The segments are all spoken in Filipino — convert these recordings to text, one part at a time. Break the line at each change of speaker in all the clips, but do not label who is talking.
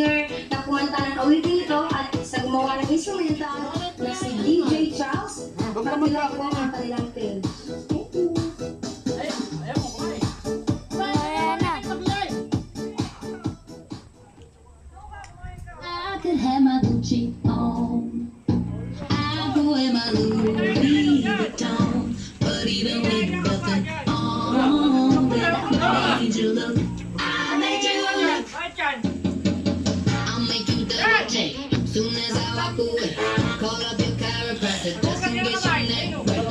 singer na kumanta ng awitin ito at sa gumawa ng instrumental na si DJ Charles. Pagbilang po ang kanilang film. Thank you.
I could have my Gucci on. I could wear my Louis Vuitton, but even with nothing on, that I made you look. I made you look. I'll make you double take. Soon as I walk away, call up your chiropractor just to get your neck break.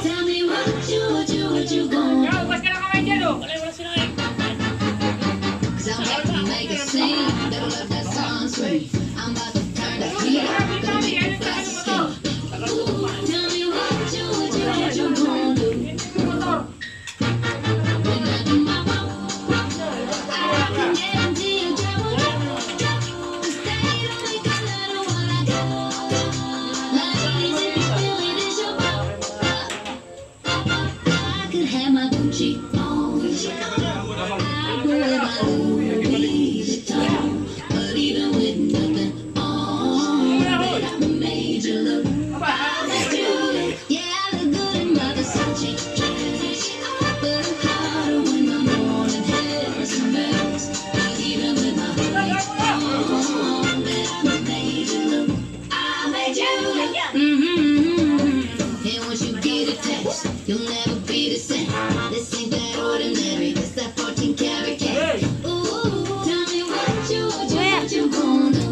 Tell me what you gonna do? 'Cause I'm about to make a scene. That'll let that song swing. I'm about to turn the heat up. Gonna make you flash your skin. Tell me what you gonna do? When I do my walk, I can guarantee you trouble. Stay on me 'cause I don't wanna go. Ladies, if you feel it, it's your fault. I could have my Gucci on. I could wear my Louis Vuitton, but even with nothing on, that I made you look. I made you look. Yeah, I look good in my Versace dress, but it's harder when the morning hair smells. 'Cause even with my hoodie on, that I made you look. I made you look. And once you get a taste, you'll never be the same. This ain't that ordinary, it's that 14 karat cake. Ooh, tell me what you gonna do?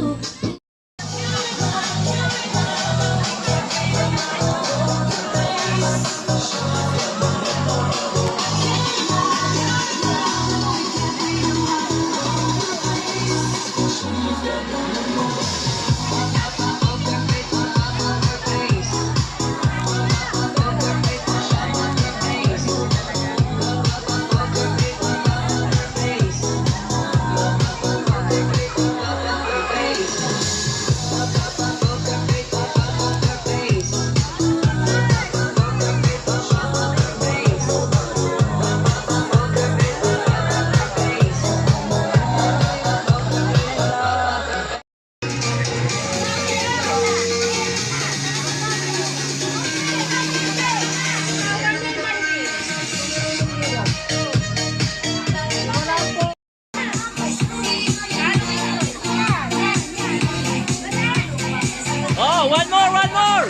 Oh, one more!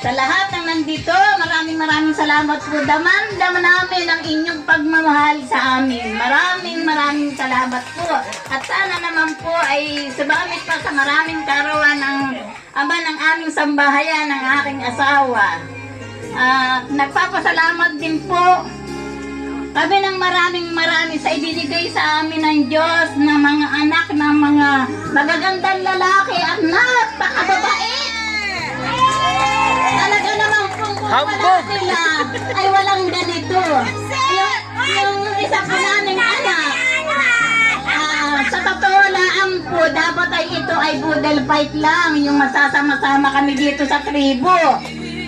Sa lahat ng nandito, maraming salamat po. Daman namin ang inyong pagmamahal sa amin. Maraming salamat po. At sana naman po ay sumamit pa sa maraming karawan ng ama ng aming sambahayan, ng aking asawa. Nagpapasalamat din po kami ng maraming sa ibinigay sa amin ng Diyos na mga anak ng mga magagandang lalaki at napakababait. Talaga naman kung wala sila ay walang ganito. Yung isa po naming anak, sa totoo lang po, dapat ay ito ay budel fight lang, yung masasama-sama kami dito sa tribo.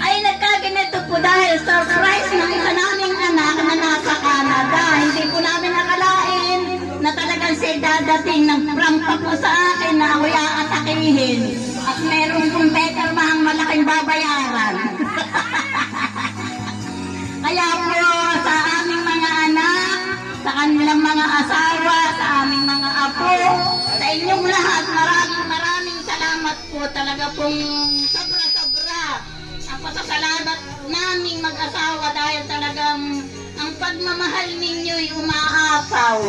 Ay nagkaganito po dahil surprise ng isa naming anak na nasa Canada. Hindi po namin nakalain na talagang siya dadating ng prampa po sa akin na ako'y aatakihin. At meron pong Petermahang malaking babayaran. Kaya po sa aming mga anak, sa kanilang mga asawa, sa aming mga apo, sa inyong lahat, maraming salamat po. Talaga pong sobra-sobra ang pasasalamat naming mag-asawa dahil talagang ang pagmamahal ninyo'y umaapaw.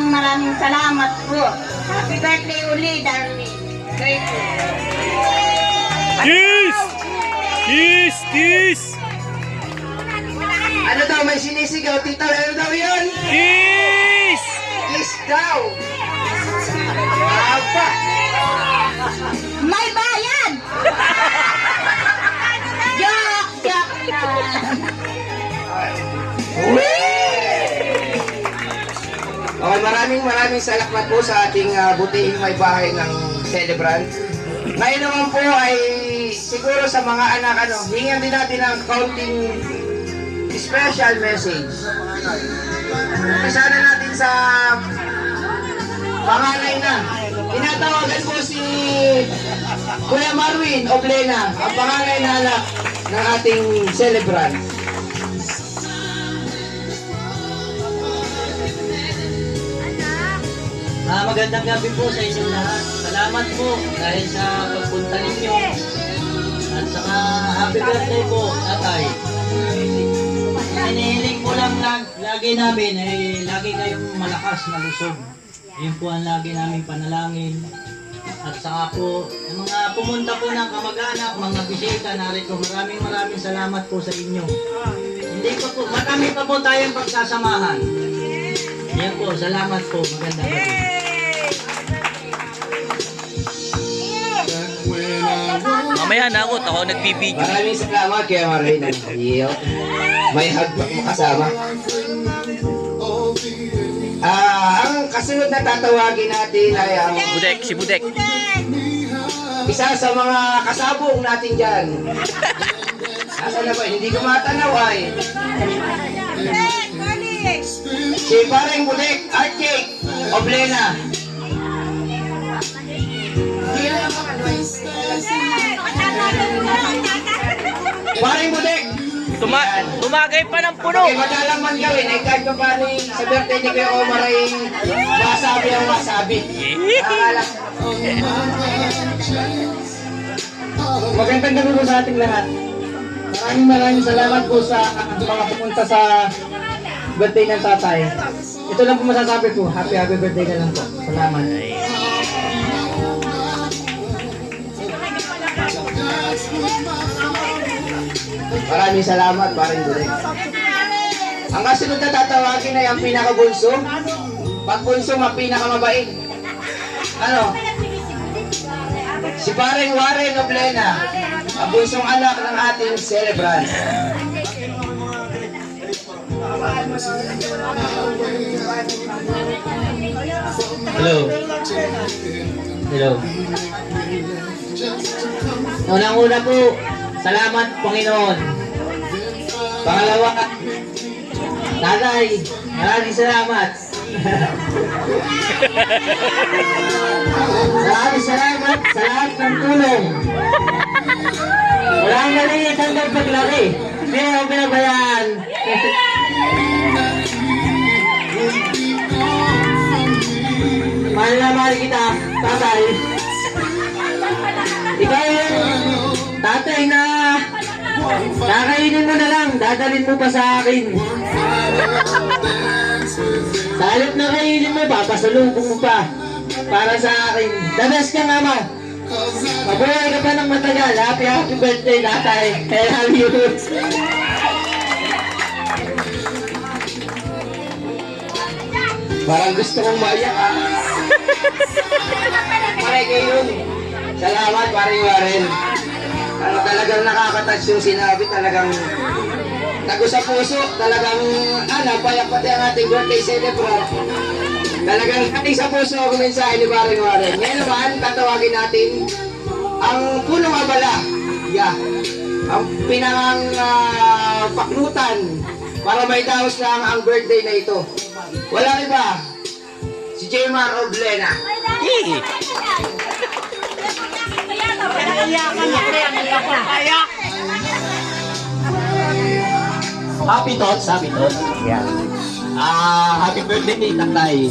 Maraming salamat po. Happy birthday uli, darling. Great.
Kiss!
Ano daw may sinisigaw? Tita, ano daw yun?
Kiss!
Kiss daw! Aba!
May bayad! Joke lang.
Okay, maraming salamat po sa ating butihing may bahay ng celebrant. Ngayon naman po ay siguro sa mga anak, hingan din natin ng kaunting special message. Umpisa na natin sa panganay na. Tinatawagan po si Kuya Marwin Oblena, ang panganay na anak ng ating celebrant.
Magandang gabi po sa inyong lahat. Salamat po dahil sa pagpunta ninyo. At saka happy birthday po, tatay. Hinihiling po lang lagi namin ay lagi kayong malakas na lusog. Yun po ang lagi namin panalangin. At saka po, ang mga pumunta po ng kamag-anak, mga bisita narito, maraming salamat po sa inyo. Hindi pa po, marami pa po tayong pagsasamahan. Yan po, salamat po. Magandang gabi.
Mamaya na ako nagbibideo.
Maraming salamat Kuya Marwin. Iyo. May hug pa kasama. Ang kasunod na tatawagin natin ay ang
Si Budek.
isa sa mga kasabong natin dyan. Nasaan na ba? Hindi ko matanaw ay. Si Pareng Budek, Archie Oblena. Pareng Budek.
Tumagay pa ng puno.
Okay, madalaman gawin ay kahit pa paano sa birthday ni Kuya Omar ay masabi ang masabi. Nakakalak.
Magandang gabi po sa ating lahat. Maraming salamat po sa mga pumunta sa birthday ng tatay. Ito lang po masasabi ko, happy birthday na lang po. Salamat.
Maraming salamat, Pareng Budek. Ang kasunod na tatawagin ay ang pinakabunso. Pag bunso, ang pinakamabait. Ano? Si Pareng Warren Oblena, ang bunsong anak ng ating celebrant.
Hello. Unang-una po, salamat Panginoon. Pangalawa, Tatay, maraming salamat. Maraming salamat sa lahat ng tulong. Walang maliit hanggang paglaki. Pero pinabayaan. Mahal na mahal kita, Tatay. Ikaw yung tatay na kakainin mo na lang, dadalhin mo pa sa akin. Sa halip na kainin mo, papasalubong mo pa para sa akin. The best ka nga mo. Mabuhay ka pa ng matagal. Happy birthday, Tatay. I love you.
Parang gusto kong maiyak ah. Pare kayo yun. Salamat, Pareng Warren. Ano talagang nakakatouch yung sinabi, talagang tago sa puso, talagang payak pati ang ating birthday celebrant. Talagang ating sa puso ang mensahe ni Pareng Warren. Ngayon naman, tatawagin natin ang punong abala. Yeah. Ang pinangang paklutan para may daos lang ang birthday na ito. Walang iba, si Jmar Oblena.
Happy thoughts. Yeah. Happy birthday, Tatay.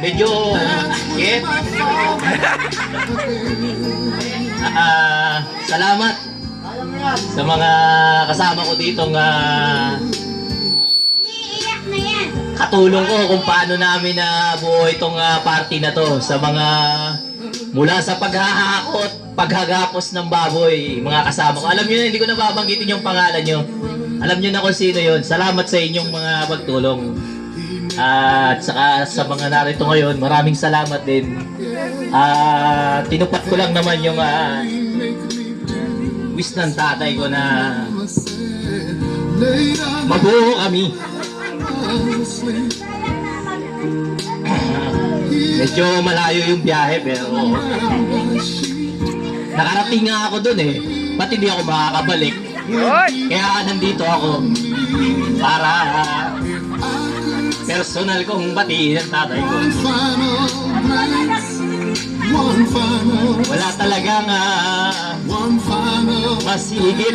Medyo shit. Salamat sa mga kasama ko dito nga katulong ko kung paano namin na buo itong party na to sa mga mula sa paghahakot, paghagapos ng baboy, mga kasama ko. Alam niyo na, hindi ko na babanggitin yung pangalan niyo. Alam niyo na kung sino yon. Salamat sa inyong mga pagtulong. At saka sa mga narito ngayon, maraming salamat din. Tinupad ko lang naman yung wish ng tatay ko na mabuo kami. Medyo malayo yung biyahe pero nakarating nga ako dun eh. Ba't hindi ako makakabalik? Kaya nandito ako para personal kong batiin ang tatay ko. Wala talagang mas higit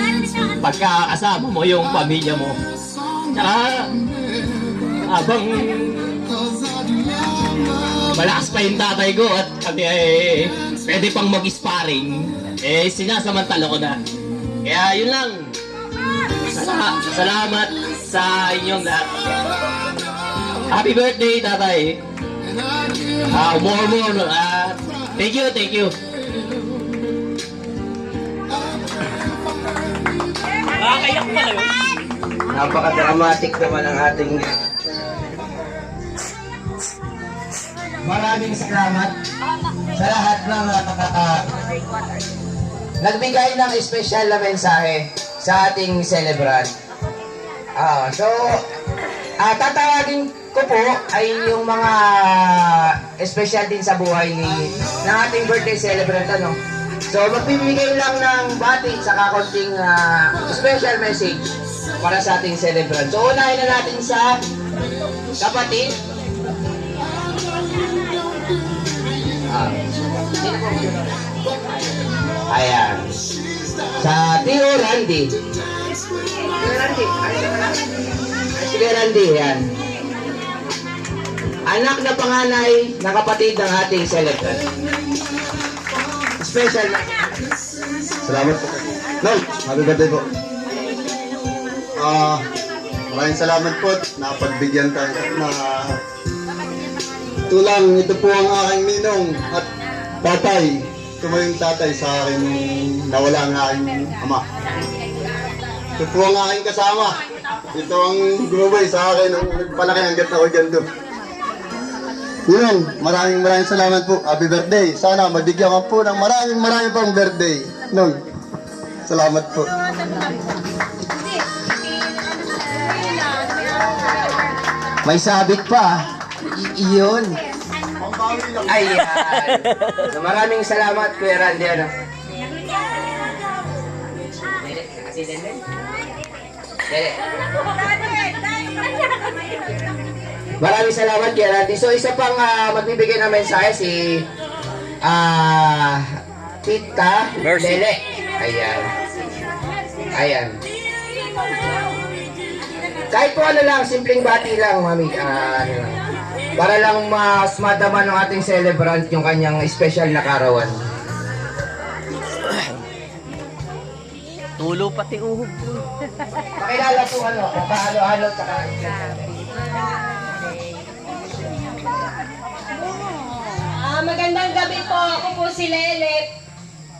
pagkakasama mo yung pamilya mo. Tsaka habang malakas pa yung tatay ko at kami ay pwede pang mag-sparring, eh sinasamantala ko na. Kaya yun lang. Salamat sa inyong lahat. Happy birthday, tatay. More. Thank you.
Nakakayak pala yun.
Napaka-dramatic naman ang ating... Maraming salamat sa lahat ng nagbigay ng espesyal na mensahe sa ating celebrant. Tatawagin ko po ay yung mga espesyal din sa buhay ng ating birthday celebrant. So magbibigay lang ng bati sa konting special message para sa ating celebrant. So unahin na natin sa kapatid. Ayan. Sa Tio Randy. Sige Randy, yan. Anak na panganay na kapatid ng ating celebrant. Special na.
Salamat po. Lord, happy birthday po. Maraming salamat po. Napagbigyan tayo na tulang. Ito po ang aking ninong at tatay. Ito po yung tatay sa akin nawala ang aking ama. Ito po ang aking kasama. Ito ang gumabay sa akin nung nagpalaki hanggat ako dyan doon. Yun, maraming salamat po. Happy birthday. Sana mabigyan ka po ng maraming pang birthday. Nung, salamat po.
May sabit pa. Iyon. Ayan. So, maraming salamat, Kuya Randy. Maraming salamat, Kuya Randy. So, isa pang magbibigay ng mensahe si Tita
Mercy.
Lele. Ayan. Kahit po ano lang, simpleng bati lang, mami. Para lang mas madama ng ating celebrant yung kanyang special na karawan.
Tulo pati uhog.
Pakilala po pahalo-halo tsaka...
Magandang gabi po. Ako po si Lele.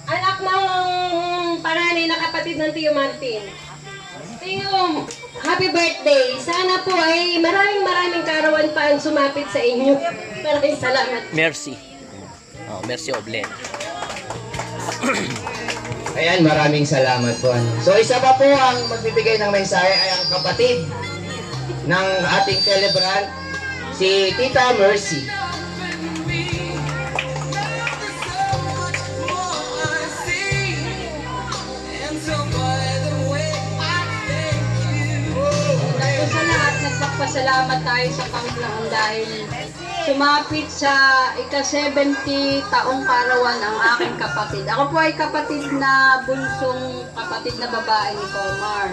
Anak ng panganay na kapatid ng Tio Martin. Tio, happy birthday. Sana po ay maraming karawan pa ang sumapit sa inyo. Maraming salamat.
Mercy. Mercy Oblen.
Ayan, maraming salamat po. So isa pa po ang magbibigay ng mensahe ay ang kapatid ng ating celebrant, si Tita Mercy.
Sa lahat, nagpapasalamat tayo sa Panginoon dahil sumapit sa ika-70 taong karawan ang aking kapatid. Ako po ay kapatid na bunsong kapatid na babae ni Comar.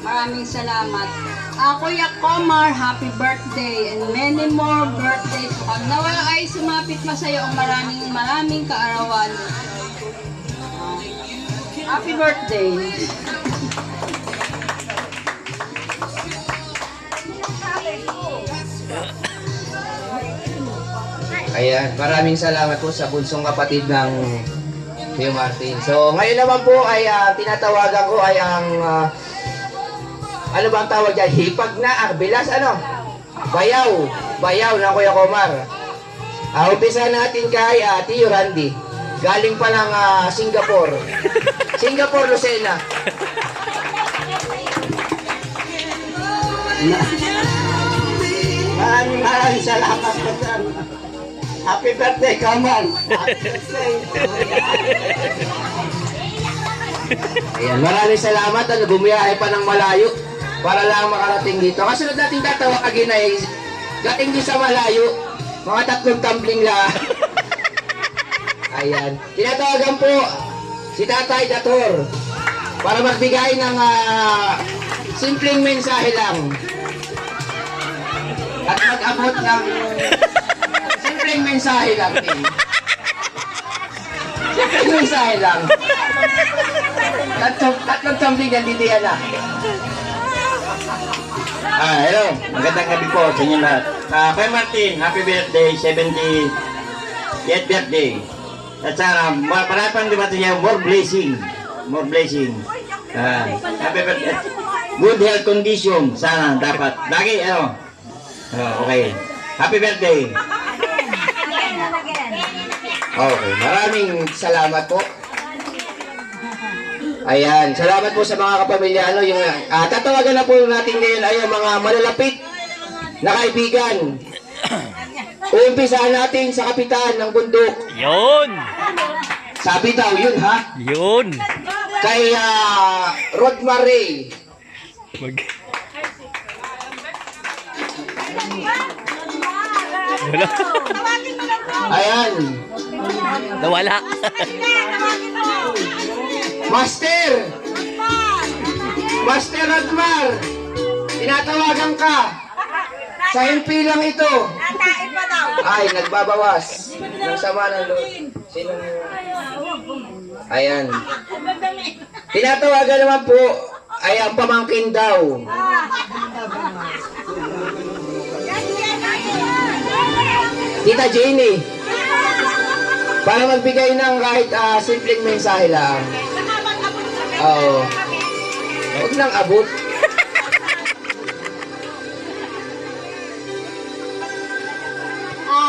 Maraming salamat. Kuya Comar, happy birthday and many more birthdays to come. Nawa ay sumapit pa sa iyo ang maraming kaarawan. Happy birthday.
Ayan, maraming salamat po sa bunsong kapatid ng Tio Martin. So ngayon naman po ay tinatawagan ko ay ang ano bang tawag dyan? Hipag na, bilas Bayaw ng Kuya Comar. Umpisa natin kay Tio Randy. Galing pa ng Singapore. Singapore, Lucena.
Maraming salamat po sir. Happy birthday, Kamal. Happy birthday.
Ayan, maraming salamat. Bumiyahe pa ng malayo para lang makarating dito. Kasunod natin tatawagin ay gating din sa malayo. Mga 3 tumbling lang. Ayan. Tinatawagan po si Tatay Dator para magbigay ng simpleng mensahe lang. At mag-abot ng simpleng mensahe lang din. Simpleng mensahe lang. 3 tumbling yan, didihan na.
Hello. Magandang gabi po sa inyo lahat. Kuya Martin, happy birthday, 78th birthday. At sana, marami pang dumating niya, more blessing. More blessing. Happy birthday. Good health condition, sana, dapat. Lagi, okay. Happy birthday.
Okay, maraming salamat po. Ayan, salamat po sa mga kapamilya. Tatawagan na po natin ngayon ay yung mga malalapit na kaibigan. Uumpisahan natin sa kapitan ng bundok.
Yun!
Sabi daw, yun ha?
Yun!
Kay Rod Marie.
Wala.
Ayan.
Nawala.
Master Rodmar, tinatawagan ka. Sa MP lang ito. Ay, nagbabawas. Ng sama ng loob. Sinong... Ayan. Tinatawagan naman po ay ang pamangkin daw. Tita Jenny. Para magbigay ng kahit simpleng mensahe lang. Oo. Huwag nang abot.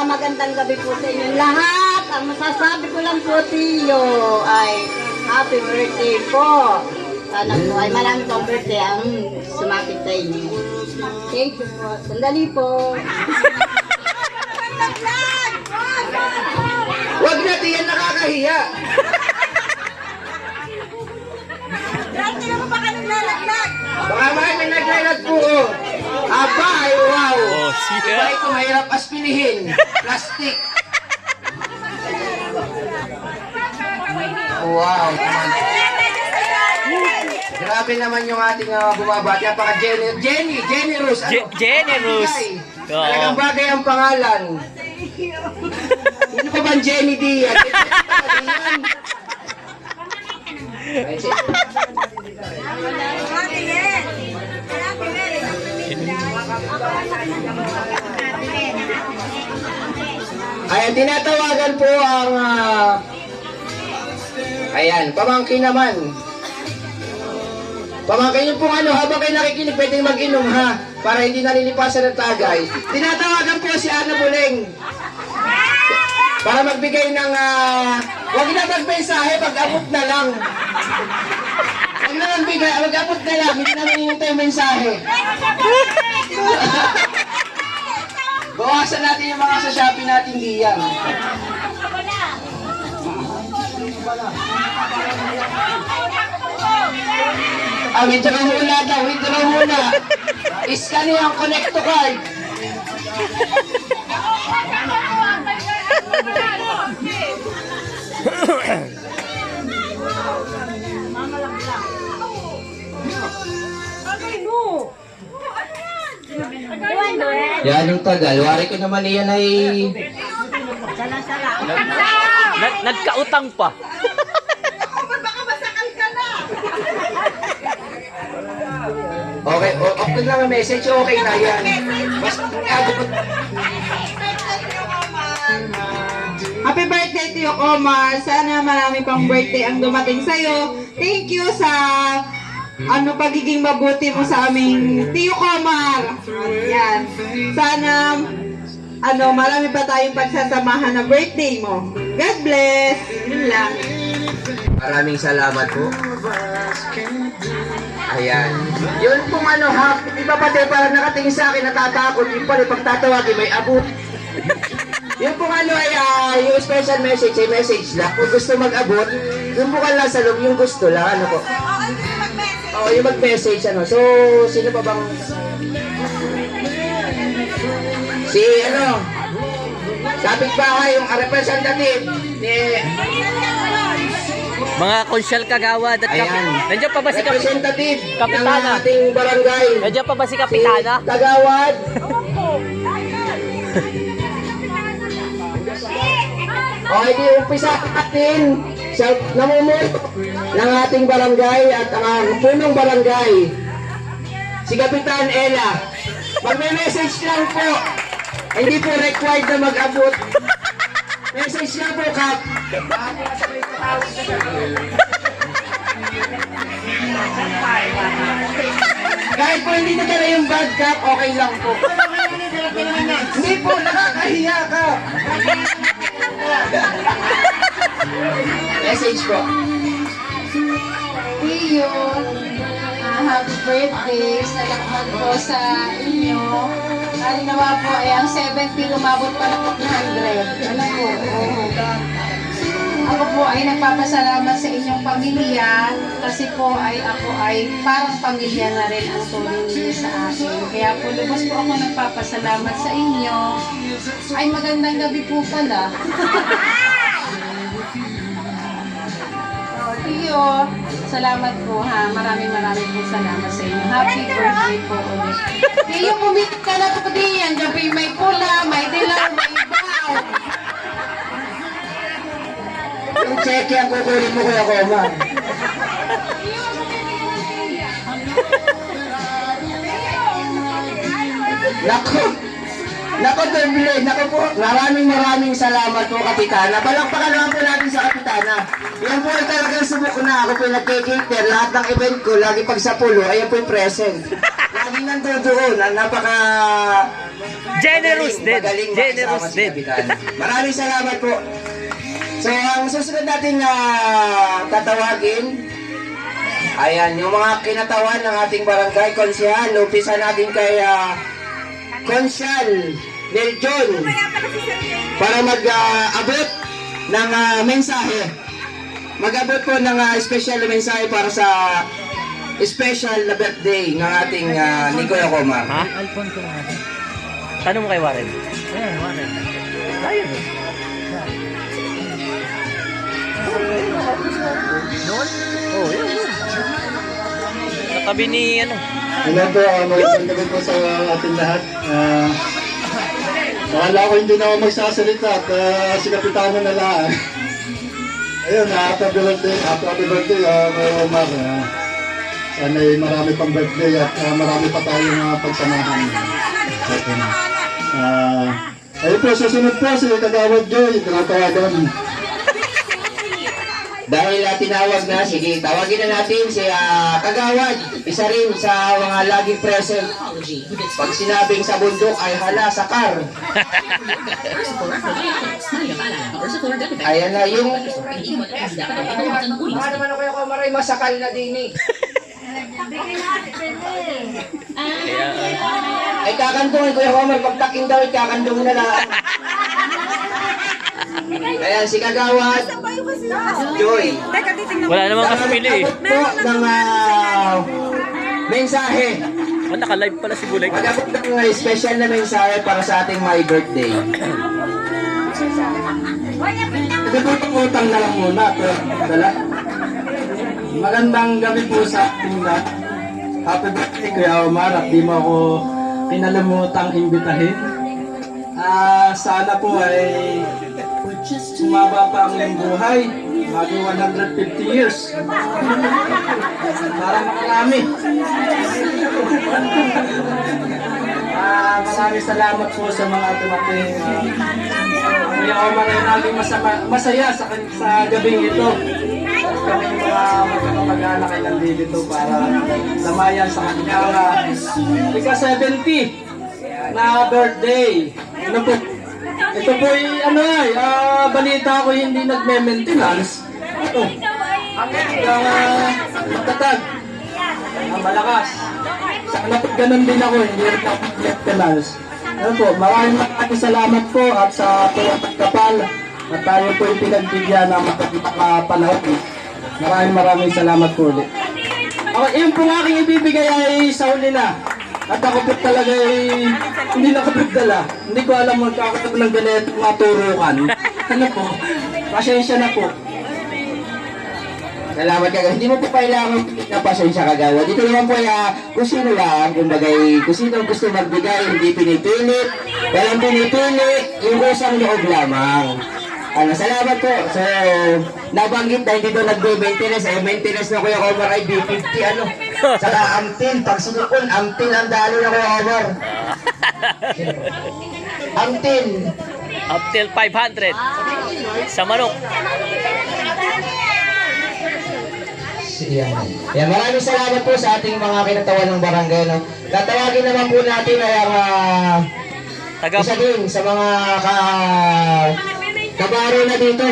Magandang gabi po sa inyo lahat. Ang masasabi ko lang po Tiyo ay happy birthday po. Sana po ay marami pong birthday ang sumakit sa inyo. Thank you po. Sandali po.
Huwag natin yan, nakakahiya. Baka may naglalag po. Aba, ay wow.
Oh, siya.
Iba ito, mahirap aspinihin. Plastic. Wow. Grabe naman yung ating bumabati. Apaka generous. Ano?
Generous. Oo.
Talagang bagay ang pangalan. Hindi pa ba Jenny D? Ayan, tinatawagan po ang ayan, pamangkin naman. Pamangkin yung pong habang kayo nakikinig, pwedeng mag-inom ha, para hindi nalilipasan ng tagay. Tinatawagan po si Ana Buleng para magbigay ng huwag na magmensahe, pag-abot na lang. Huwag na magbigay, mag-abot na lang, hindi namin hinintay yung mensahe. Bawasan natin yung mga sa Shopee natin diyan. Withdraw muna daw, withdraw muna. Iscan yung connect to card. Yan yung tagal. Wari ko naman iyan ay...
Nagkautang pa.
Okay, okay lang ang message. Okay na yan.
Happy birthday to you, Omar. Sana marami pang birthday ang dumating sa'yo. Thank you sa pagiging mabuti mo sa aming Tiyo Omar. Yan. Sana marami pa tayong pagsasamahan na birthday mo. God bless. Yun lang.
Maraming salamat po. Ayan. Yun pong ano ha, iba pati parang nakatingin sa akin, natatakot. Yung pala pagtatawagin may abot. Yung pong ano ay yung special message ay message lang. Kung gusto mag-abot, yung po lang sa loob, yung gusto lang. Ano po? Oo, yung mag-message ano. So, sino pa bang... Si ano, kapitbahay, yung representative ni...
Mga konsyal kagawad at
Ayan.
Nandiyan pa ba si
representative ng
Kapitana?
ating barangay.
Nandiyan pa ba si Kapitana?
Si Kagawad. Okay, di umpisa natin sa namumuno ng ating barangay at ang punong barangay. Si Kapitan Ella. Magme-message lang po. Hindi po required na mag-abot. Message lang po, Kap. Kahit po hindi na yung bad, Kap, okay lang po. Hindi po, nakakahiya ka. Message po.
Tiyo, happy birthday. Salamat po sa inyo. Ano naman po, ay ang 70 umabot pa ng 100. Ano po? Ako po ay nagpapasalamat sa inyong pamilya kasi po ay ako ay parang pamilya na rin ang turing niyo sa akin. Kaya po lubos po ako nagpapasalamat sa inyo. Ay magandang gabi po pala. Tiyo, salamat po ha. Maraming po salamat sa inyo. Happy birthday po ulit. Tiyo, pumili ka na po diyan. Gabi may pula, may dilaw, may ibaw.
Yung cheque ang kukunin mo, Kuya Koma. Nako, Doble. Nako po. Maraming salamat po, Kapitana. Palakpakan naman po natin sa Kapitana. Yan po ay talagang subok na. Ako po yung nagkikater. Lahat ng event ko, lagi pag sa pulo, ayan po yung present. Lagi nandoon. Napaka...
Generous din.
Magaling
Generous
makisama si
din.
Kapitana. Maraming salamat po. So, ang susunod natin na tatawagin, ayan, yung mga kinatawan ng ating barangay konsyal. Umpisa natin kay Konsyal Neljon para mag-abot ng mensahe. Mag-abot po ng special na mensahe para sa special na birthday ng ating Nicola Comar.
Ha? Tanong mo kay Warren. Warren. Tayo no? Oh, yun. Katabi ni ano.
Hello po, magandang gabi po sa ating lahat. Akala ko hindi na ako magsasalita at si Kapitano na lang. Ayun, happy birthday, Kuya Omar. Sana'y marami pang birthday at marami pa tayong pagsamahan. Ayun po, susunod po si Kagawad Joy, tinatawagan.
Dahil tinawag na, sige, tawagin na natin si Kagawad. Isa rin sa mga laging present. Pag sinabing sa bundok ay hala, sakar. Ayan na yung... Mga naman ako yung maray masakal na din eh. Ay kakandungin ko yung Homer, pagtaking daw ay kakandungin na lang. Ayan, si Kagawad Joy.
Wala namang kasumili eh.
Mag-abot po ng mensahe.
Oh, naka-live pala si Bulay.
Mag-abot ng special na mensahe para sa ating my birthday.
Nagpaputang na lang muna. Dala. Magandang gabi po sa ating lahat. Happy birthday, Kuya Omar, at di mo ako pinalimutang imbitahin. Sana po ay sumaba pa ang iyong buhay. Maging 150 years. Para makarami. Maraming salamat po sa mga ating Kuya Omar ay naging masaya sa gabing ito. Kami mga magkakamag-anak ay nandito para lamayan sa kanyang ika-70 na birthday. Ano po? Ito po ay balita ko hindi nagme-maintenance.
Matatag. Malakas. Sana po ganun din ako, hindi rin ako lieutenants. Ano po, maraming salamat po at sa pagkapal at tayo po yung pinagbigyan ng panahon. Maraming salamat po ulit. Ako, yung po aking ibibigay ay sa huli na. At ako po talaga ay hindi nakapagdala. Hindi ko alam magkakatab ng ganito maturukan. Ano po, pasensya na po.
Salamat kagawa. Hindi mo po kailangan na pasensya kagawa. Dito naman po kung sino lang, kung sino gusto magbigay, hindi pinipilit. Walang pinipili, yung usang loob lamang. Salamat po. So, nabanggit na hindi doon nagbe-maintenance. Maintenance na Kuya Omar ay B50 Saka amtin, pag sinukon, amtin ang dalo na Kuya Omar. Amtin.
Up till 500. Sa manok.
Yan, maraming salamat po sa ating mga kinatawan ng barangay. Tatawagin naman po natin ay ang isa din sa mga kabaro na dito.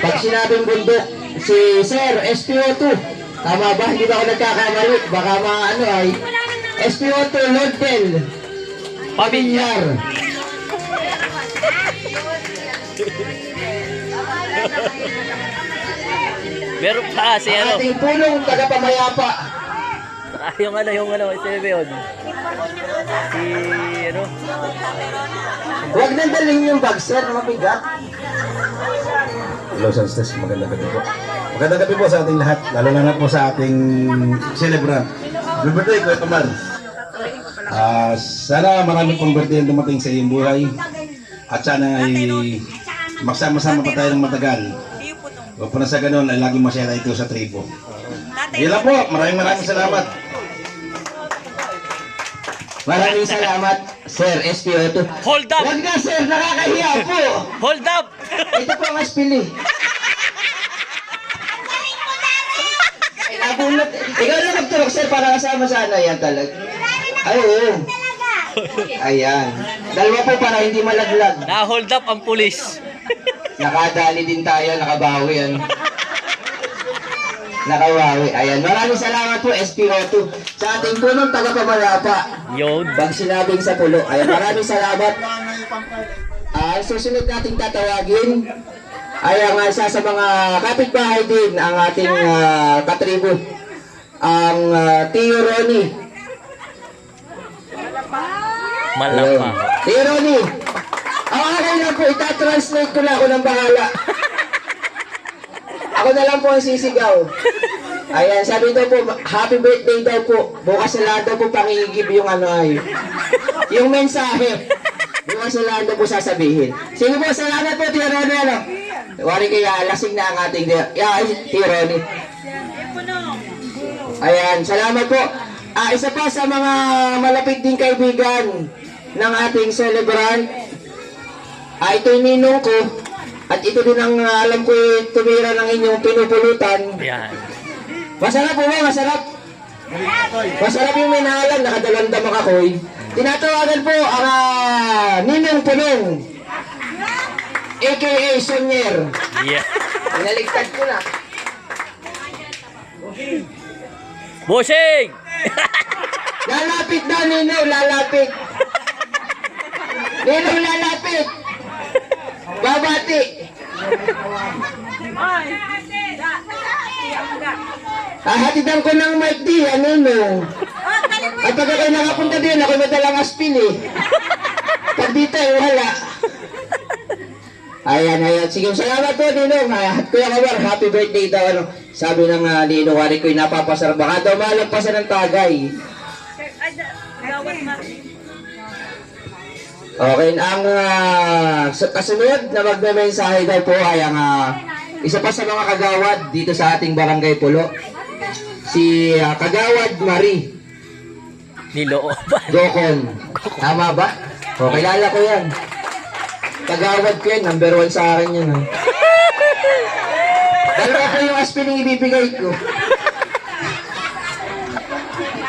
Pag sinabing bundok, si Sir SPO2. Tama ba? Hindi ba ako nagkakamali? Baka ay SPO2 Lordel Pamilyar.
Meron pa si ano.
Ating punong tagapamayapa.
Yung SPO yun. Si ano.
Huwag nang dalhin yung bag, sir, na mabigat.
Hello, Sansters. Magandang gabi po. Magandang gabi po sa ating lahat, lalo na po sa ating celebrant. Happy birthday, Kuya Omar. Sana marami pong birthday ang dumating sa iyong buhay. At sana ay magsama-sama pa tayo ng matagal. Huwag po na sa ganun ay laging masaya tayo sa tribo. Yan lang po. Maraming salamat.
Maraming salamat, Sir SPO2.
Hold up!
Huwag na, sir. Nakakahiya po.
Hold up!
Ito po ang aspili. Nabunot. Ikaw na nagturok, sir, para kasama sana. Yan talaga. Ay, oo. Ayan. Dalawa po para hindi malaglag.
Na-hold up ang pulis.
Nakadali din tayo, nakabawi yan. Nakabawi. Ayan. Maraming salamat po, SPO2. Sa ating punong tagapamayapa.
Yun.
Pag sinabing sa pulo. Ayan, maraming salamat. Susunod nating tatawagin ay ang isa sa mga kapitbahay din ang ating katribo. Ang Tio Ronnie.
Malapa.
Tio Ronnie. Ang akin lang po, itatranslate ko na ako ng bahala. Ako na lang po ang sisigaw. Ayan, sabi daw po, happy birthday daw po. Bukas na lang daw po pangigib yung yung mensahe. Bukas na lang daw po sasabihin. Sige po, salamat po, Tio Ronnie. Wari kaya, lasing na ang ating Tio Ronnie. Ayan, salamat po. Isa pa sa mga malapit din kaibigan ng ating celebrant. Ito yung ninong ko. At ito din ang alam ko tumira ng inyong pinupulutan.
Yan.
Masarap po ba? Masarap? Masarap yung minahalan, nakadalandam ang ako'y. Tinatawagan po ang Ninong Punong, a.k.a. Sonyer.
Yeah.
Inaligtad ko na.
Bossing!
Lalapit na, Ninong, lalapit. Ninong, lalapit. Babati. Hatidan ko ng mic di, Ninong. At pag ako'y nakapunta din, ako'y madalang aspin eh. Pag dito eh, wala. Ayan. Sige, salamat po, Ninong. At Kuya Omar, happy birthday daw. Sabi ng Ninong, wari ko'y napapasarap. Baka daw malagpasan ng tagay. Okay, ang kasunod na magme-mensahe daw po ay ang isa pa sa mga kagawad dito sa ating Barangay Pulo. Si Kagawad Marie.
Nilooban.
Dokon. Tama ba? O, kilala ko yan. Kagawad ko yan. Number 1 sa akin yan. Dalawa ko yung aspiring ibibigay ko.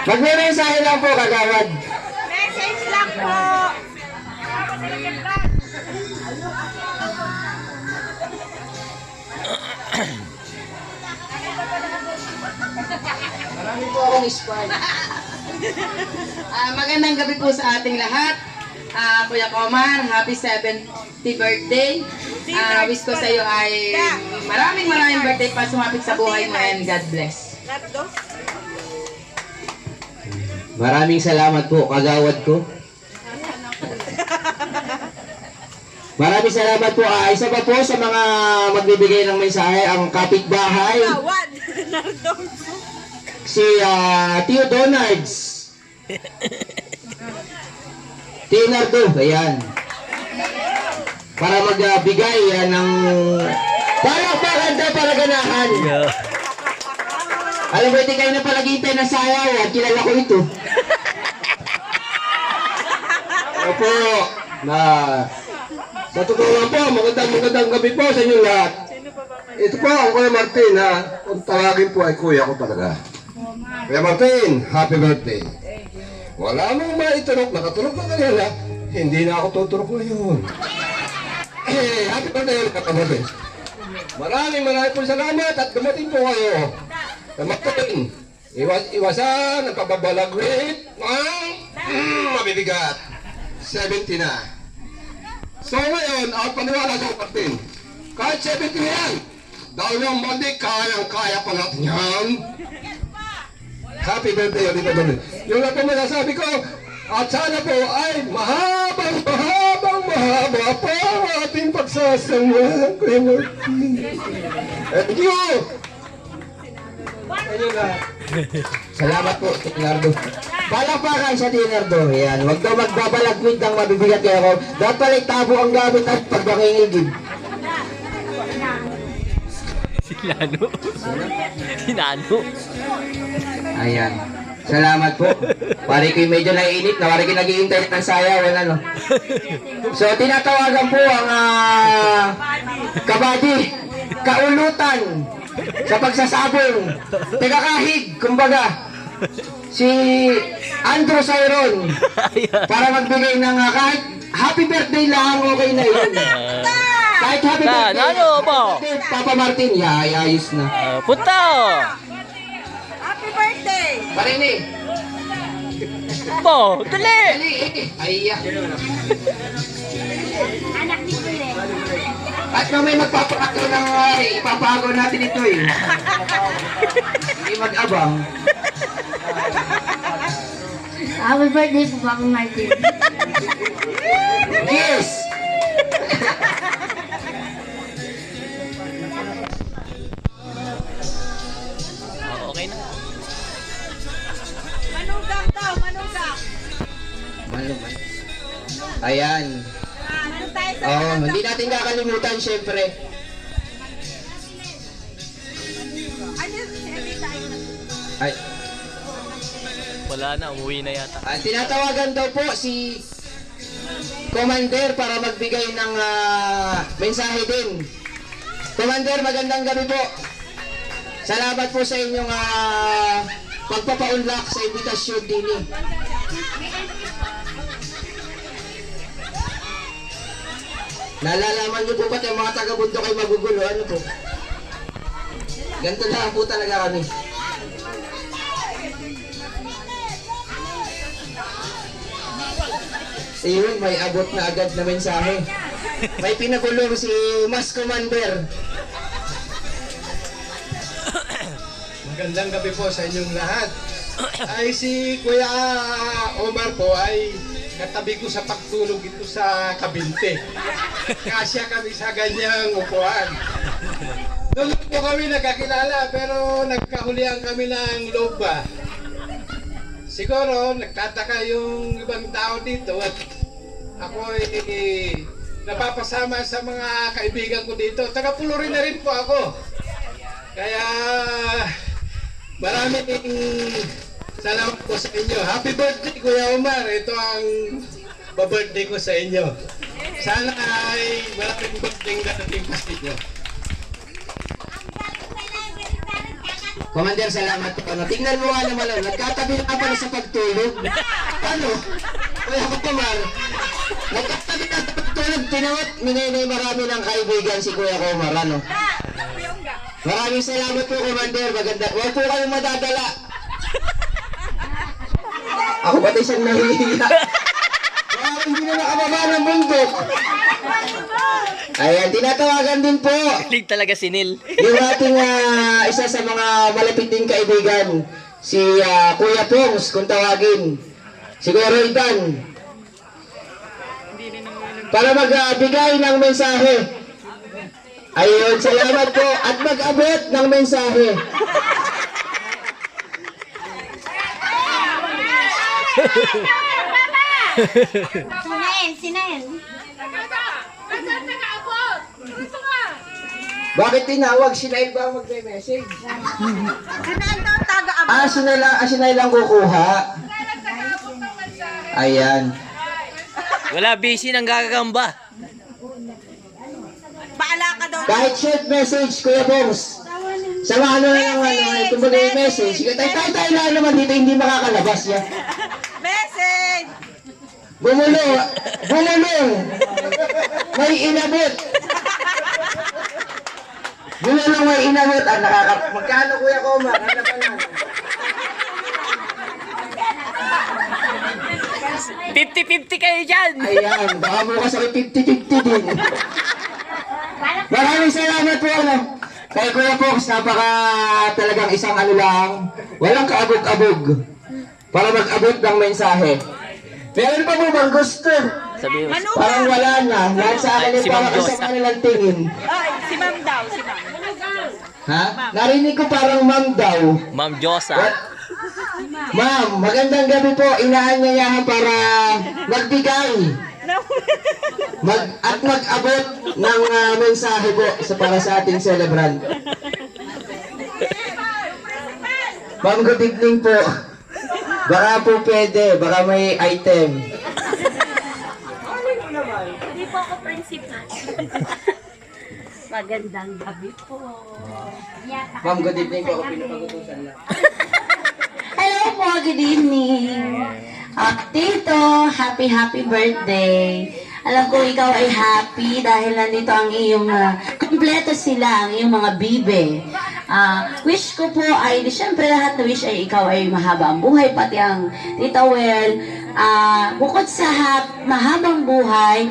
Magme-mensahe lang po, Kagawad.
Message lang po.
Marami po akong spy.
Magandang gabi po sa ating lahat. Kuya Komar, happy 70th birthday. Wish ko sa iyo ay maraming birthday pa sumapit sa buhay mo and God bless.
Maraming salamat po, kagawad ko. Maraming salamat po. Isa pa po sa mga magbibigay ng mensahe, ang kapitbahay. Si Tio Donards. Tio Nardo, ayan. Para magbigay ng parang daw para ganahan. Alam mo, hindi kayo na palaghintay na sayaw at kilala ko ito. Opo, sa totoo lang po, magandang gabi po sa inyo lahat. Ito po ako Kuya Martin ha. Kung tawagin po ay kuya ko talaga. Kuya Martin, happy birthday. Wala mong maiturok, nakaturok na kanila. Hindi na ako tuturok ngayon. Happy birthday, Kuya Martin. Maraming po salamat at dumating po kayo. Kuya Martin, iwasan ang pababalagwit ng mabibigat. 70 na. So ngayon, ang paniwala sa Martin, kahit 70 na yan, dahil yung mandi, kaya pa natin yan. Happy birthday, Tito Donald. Yung lang po masasabi ko, at sana po ay mahaba po ang ating pagsasama. Kuya Martin. Thank you! Ayun na. Salamat po, Tinardo. Palakpakan sa Tinardo. Yan, huwag daw magbabalagwid ng mabibigat kaya ako. Dapat pala itabo ang gamit at pagbangingigid.
Si Nano. Si Nano.
Ayan. Salamat po. Pare ko medyo naiinit na. Pare ko nag-iintay ng sayaw. Ano. So, tinatawagan po ang kabady, kaulutan sa pagsasabong, tagakahig, kumbaga, si Andrew Sayron para magbigay ng kahit happy birthday lang, okay na yun. Kahit happy birthday,
Nano po.
Papa Martin, ayos na.
Punta.
Happy birthday!
Parini.
Po, dali.
Aiya. At mamay magpapakato ng ipapagaw natin ito eh. Hindi mag-abang.
Happy birthday po, Papa Martin.
Yes!
Okay na.
Manugang daw, manugang.
Maluman. Ayan. Hindi natin kakalimutan syempre. Ay.
Wala na, umuwi na yata.
Tinatawagan daw po si Commander para magbigay ng mensahe din. Commander, magandang gabi po. Salamat po sa inyong pagpapaunlak sa imbitasyon din. Nalalaman niyo po ba't yung mga taga-bundok ay magugulo? Ano po? Ganito lang po talaga kami. Ayun, may abot na agad na mensahe. May pinagulong si Mas Commander.
Magandang gabi po sa inyong lahat. Ay si Kuya Omar po ay katabi ko sa pagtulog ito sa kabinte. Kasya kami sa ganyang upuan. Doon po kami nagkakilala pero nagkahulihan kami ng loob ba. Siguro nagtataka yung ibang tao dito at ako ay napapasama sa mga kaibigan ko dito. Taga-Pulo rin na rin po ako. Kaya maraming salamat po sa inyo. Happy birthday Kuya Omar. Ito ang birthday ko sa inyo. Sana ay maraming birthday darating pa sa inyo.
Commander, salamat po. Tingnan mo nga naman, nagkatabi na pala sa pagtulog. Ano? Kuya Komar, nagkatabi na sa pagtulog. Tinawat, minay marami ng kaibigan si Kuya Komar. Ano? Maraming salamat po, Commander. Maganda. Huwag po kayong madadala. Ako pati siyang nahihiya. Parang hindi na nakababa ng bundok. Ayan, tinatawagan din po
Galing talaga si Neil.
yung ating isa sa mga malapit din kaibigan, si Kuya Pongs, kung tawagin. Siguro Itan. Para magbigay ng mensahe. Ayun, salamat po at mag-abot ng mensahe. Bakit tinawag? Sinay ba magme-message? Sinay lang kukuha. Ayan.
Wala, busy nang gagagamba.
Kahit short message, Kuya Bongs. Samahan mo na lang kumbaga yung message. Tayo lang naman dito, hindi makakalabas yan.
Message!
Bumulong! May inabot! Bumulong, may inabot! Magkano, Kuya Koma? Ano pa lang?
50-50 kayo dyan.
Ayan, baka bukas ako 50-50 din. Maraming salamat po, kay Kuya Fox, napaka talagang isang lang, walang kaabog-abog para mag-abot ng mensahe. Meron pa po bang gusto?
Sabi mo.
Parang wala na. Lahat sa akin ay
Si Ma'am
parang
Diyosa.
isang kanilang tingin.
Si Ma'am daw, si Ma'am.
Ha? Narinig ko parang ma'am daw.
Ma'am Diyosa.
Ma'am, magandang gabi po. Inaanyayahan para magbigay at mag-abot ng mensahe po para sa ating celebrant. Ma'am, good evening po. Baka po pwede, baka may item.
Hindi po ako principal. Magandang gabi po.
Ma'am, good evening po. Ako pinapag-utusan lang.
Hello po, good evening. Tito, happy birthday. Alam ko ikaw ay happy dahil nandito ang iyong, kumpleto sila, ang iyong mga bibe. Wish ko po ay, siyempre lahat na wish ay ikaw ay mahaba ang buhay, pati ang Tita Well. Bukod sa mahabang buhay,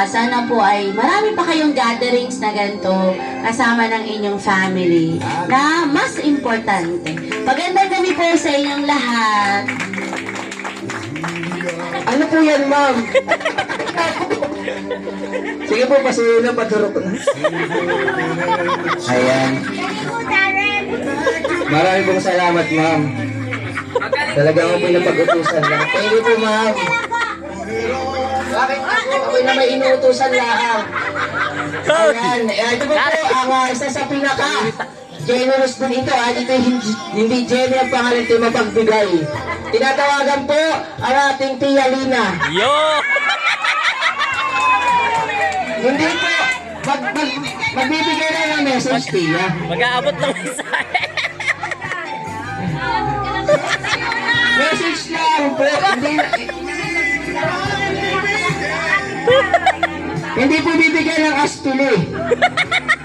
sana po ay marami pa kayong gatherings na ganito kasama ng inyong family na mas importante. Magandang gabi po sa inyong lahat.
Ano po yan, ma'am? Sige po, pasuyo na, paduro ko na. Ayan. Marami pong salamat, ma'am. Talaga ako pinapag-utusan lang. Thank you po, ma'am. Bakit ako? Ako na may inuutusan lang. Ayan. Ito po po, ang isa sa pinaka generous din ito. Dito hindi Jenny ang pangalan ito mapagbigay. Tinatawagan po ang ating Tia Lina.
Yo!
Hindi po. Magbibigay na ng message, Tia.
Mag-aabot ng mensahe.
Message lang po. Hindi po bibigay ng aspili.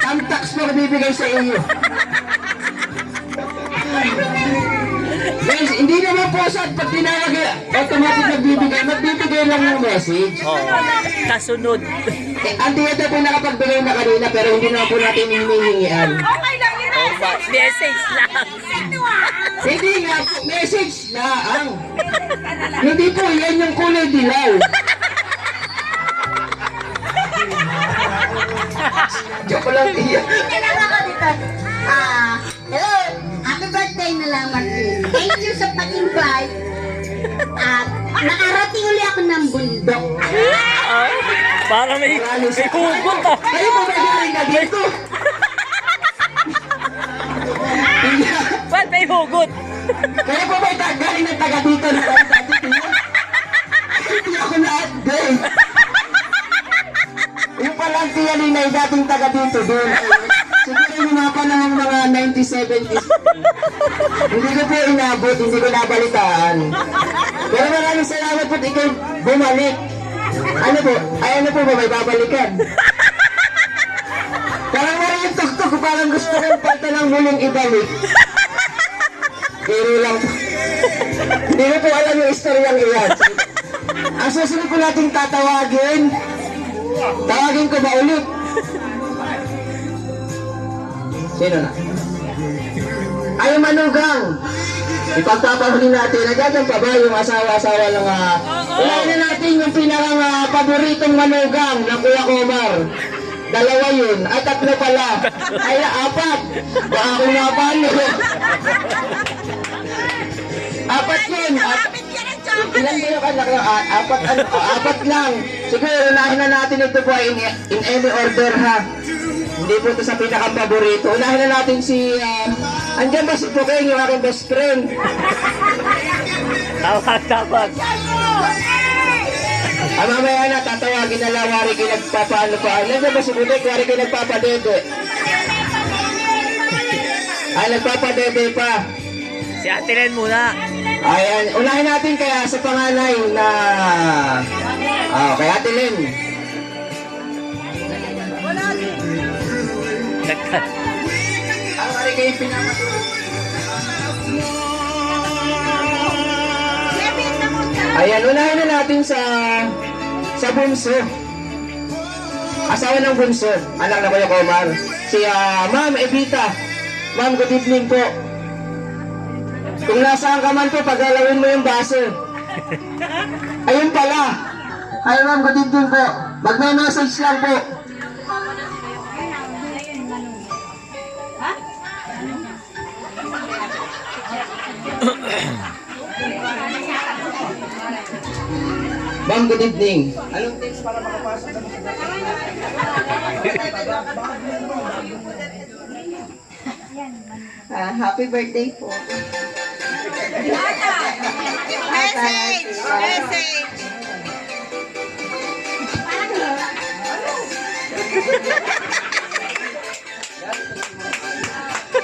Tamtax po bibigay sa inyo. Guys, hindi naman po sa pag tinawag automatic magbibigay lang ng message.
Oh, kasunod.
Ang tiyata po nakapagbigay na kanina pero hindi naman po natin hinihingian.
Oh, message lang.
Hindi nga po, message lang. Hindi po, yan yung kulay dilaw. Joke lang, Tia.
Hello, happy birthday na lang, Martin. Thank you sa pag-invite. At nakarating uli ako ng bundok.
Ay, parang may hugot ah.
Kayo po ba galing na dito?
Ba't may hugot?
Kayo po ba galing na taga dito na hindi ako na-update. Yung palang Tia Lina ay dating taga dito doon. Siguro yung mga panahon mga 1970s. Hindi ko po inabot, hindi ko nabalitaan. Pero maraming salamat po ikaw bumalik. Ano po? Ay ano po ba may babalikan? Parang wala yung tuktok ko parang gusto kong palta ng muling ibalik. Pero lang po. Hindi ko po alam yung istoryang iyan. Ang susunod ko nating tatawagin. Tawagin ko ba ulit? Sino na? Ay, manugang. Ipagpapahuli natin. Nagagam pa ba yung asawa-asawa ng unahin na natin yung pinakang paboritong manugang ng Kuya Omar. Dalawa yun. Ay, tatlo pala. Ay, apat. Baka kung napano. Apat yun. Ilan ba yung anak lang? Apat lang. Siguro, unahin na natin ito po in any order ha. Hindi po ito sa pinaka-paborito. Unahin na natin si... andyan ba si Pukeng, yung aking best friend?
Tawag.
Mamaya na, tatawagin na lang, wari kayo nagpapaano pa. Nandiyan ba si Pukeng, wari kayo nagpapadede? Ay, nagpapadede pa.
Si Ate Len muna.
Ayan, unahin natin kaya sa panganay na... kay Ate Len. Ang wari kayo pinapatulog. Ayan, unahin na natin sa bunso. Asawa ng bunso, anak na Kuya Omar. Si Ma'am Evita. Ma'am, good evening po. Kung nasaan ka man po, paglalawin mo yung baso. Ayun pala. Hi ma'am, good evening po. Magme-message lang po. Ma'am, good evening. Anong tips para makapasok sa mga
Happy birthday po.
Message!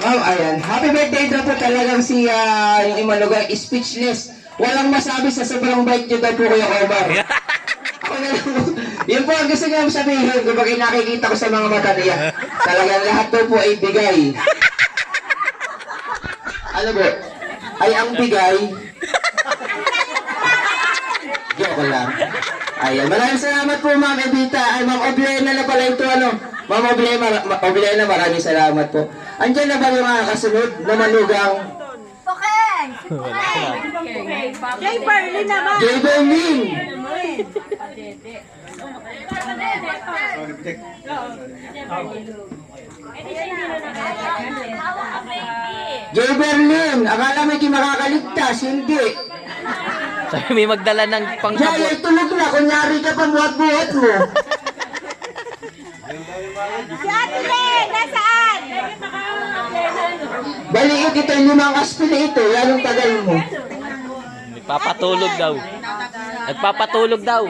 Ma'am, ayan. Happy birthday daw po talagang si yung Imanuga, speechless. Walang masabi sa sobrang bait niyo daw po Kuya Omar. Ako na lang. Yun po ang gusto niya sabihin kapag nakikita ko sa mga mata niya. Talagang lahat daw po ay bigay. Ano po? Ay ang bigay. Joke lang. Ayan. Maraming salamat po Ma'am Evita. Ay Ma'am Oblena na pala ito ano. Ma'am Oblena, maraming salamat po. Andiyan na ba yung mga kasunod na manugang?
Jay Berlin naman!
Jay Berlin! Jay Berlin! Akala may makakaligtas, hindi.
Sabi may magdala ng
Jay,
pangkabot.
tulog na. Kunyari ka pa buhat-buhat mo.
Si Ate Len! Nasaan?
Baliit ito, 5 aspili ito. Yan ang tagal mo.
Nagpapatulog daw. Nagpapatulog daw.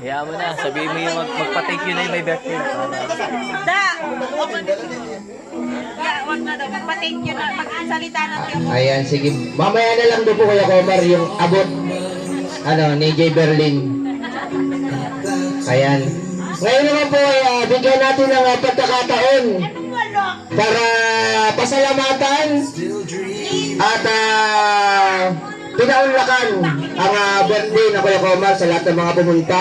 Kaya mo na, sabihin mo yung magpa-thank you na yung may birthday.
Wag na daw. Magpa-thank you na. Mag-salita natin.
Ayan, sige. Mamaya na lang doon po Kuya Omar yung abot ni Jay Berlin. Ayan. Ngayon naman po ay bigyan natin ng pagkakataon para pasalamatan at pinaunlakan ang birthday na Kuya Omar sa lahat ng mga pumunta.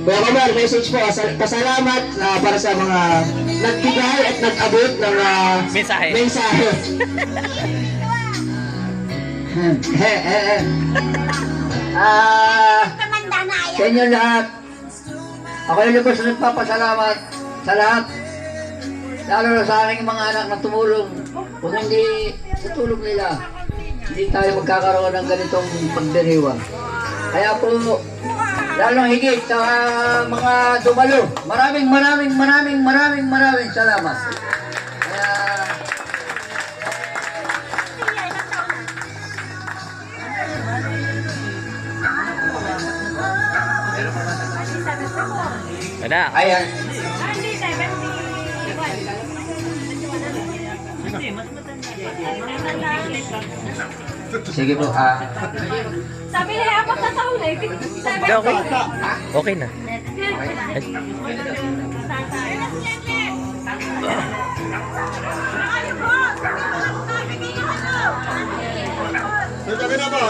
Kuya Omar, message po, pasalamat para sa mga nagbigay at nag-abot ng mensahe. Sa inyo lahat, ako yung lubos na nagpapasalamat sa lahat, lalo na sa aking mga anak na tumulong. Kung hindi sa tulong nila, hindi tayo magkakaroon ng ganitong pagdiriwang. Kaya po, lalong higit sa mga dumalo, maraming salamat. Kaya,
Ada.
ayan. Sige po,
Sabi niya, apat na taon eh.
Okay. Okay na.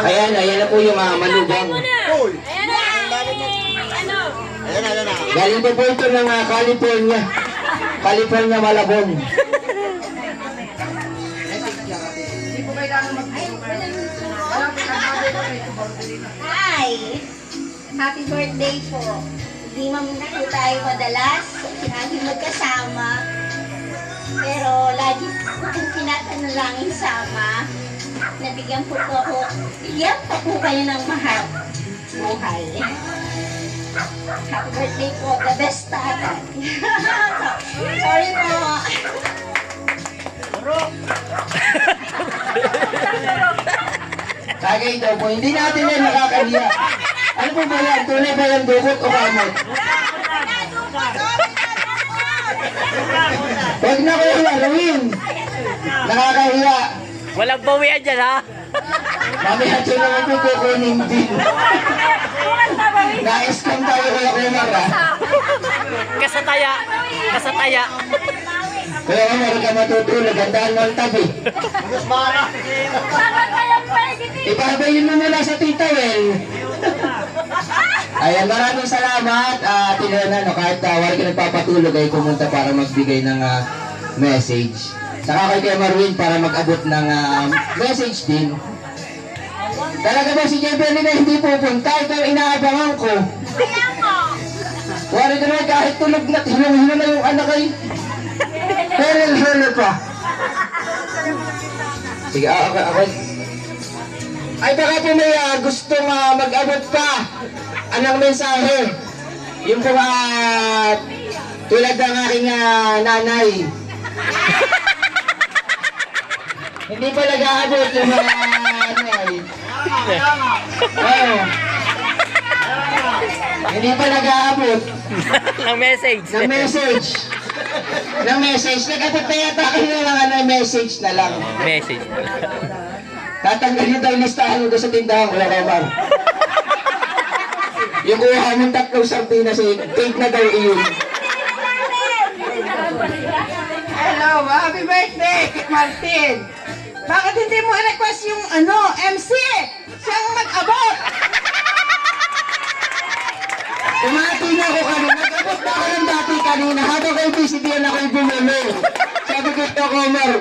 ayan na po yung malugang.
Ayan na! Ano?
Galing po ito ng California. California, Malabon.
Hi! Happy birthday po. Hindi man po tayo madalas, lagi magkasama. Pero lagi po kong tinatanalangin sama. Nabigyan po ako, bigyan pa po kayo ng mahal. Buhay. Happy birthday po, the best tatay. Sorry po.
Tagay daw po, hindi natin yan nakakahiya. Ano po ba yan? Tunay ba yung dukot o kamot? Huwag na kayo laruin. Nakakahiya.
Walang bawian dyan, ha?
Mamaya dyan naman po kukunin din. Na-scam tayo kaya Kumar, ha?
Kasataya. Kasataya.
Kaya Kumar, ka matutulog. Gandaan mo ang tabi. Ipabayin mo muna sa Tita Well. Ayan, maraming salamat. Tinanong, kahit wala ka nagpapatulog ay pumunta para magbigay ng message. Saka kay Kuya Marwin para mag-abot ng message din. Talaga ba si Jeffrey na hindi pupunta? Ikaw inaabangan ko. Wari ka naman kahit tulog na, hinang-hina na yung anak ay. Pero pa. Sige, ako. Ay baka po may gustong mag-abot pa. Anong mensahe? Yung po tulad ng aking nanay. Hindi pa nag-aabot yung mga nanay. Oh. Hindi pa nag-aabot.
Ng message.
Ng message. Ng message. Nag-abot na yata kayo ng message na lang.
Message.
Tatanggalin tayo listahan mo doon sa tindahan. Wala ka ba? Yung kuha mong 3 sardinas eh, cake na daw iyon.
Hello, happy birthday, Martin. Bakit hindi mo request yung MC? Siyang mag-abot.
Tumati na ako kanina. Nag-abot na ako ng dati kanina. Habang kayo busy din ako'y bumulong. Sabi ko ito, Kumar,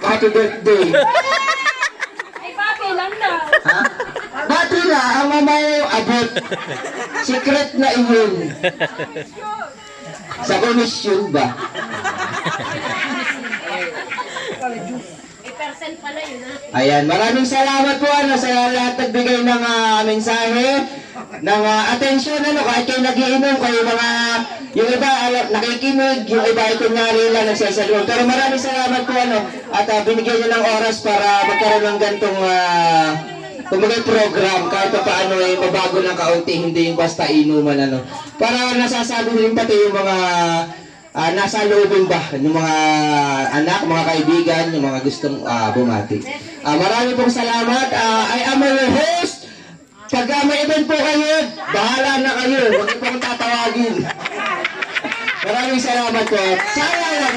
happy birthday.
Ay, papi lang daw.
Ha? Dati na, ang mamaya yung abot. Secret na iyon. Sa komisyon ba? Ayan, maraming salamat po sa lahat nagbigay ng mensahe, ng atensyon, kahit kayo nagiinom, kayo mga, yung iba nakikinig, yung iba ay kunyari lang nagsasalun. Pero maraming salamat po at binigyan nyo ng oras para magkaroon ng gantong kumagay program, kahit pa paano ay mabago ng kaunti, hindi yung basta inuman para nasasabi rin pati yung mga nasa loobin ba, yung mga anak, mga kaibigan, yung mga gustong bumati. Maraming pong salamat. I am your host. Pag may event po kayo, bahala na kayo. Huwag niyo pong tatawagin. Maraming salamat po. Sana lang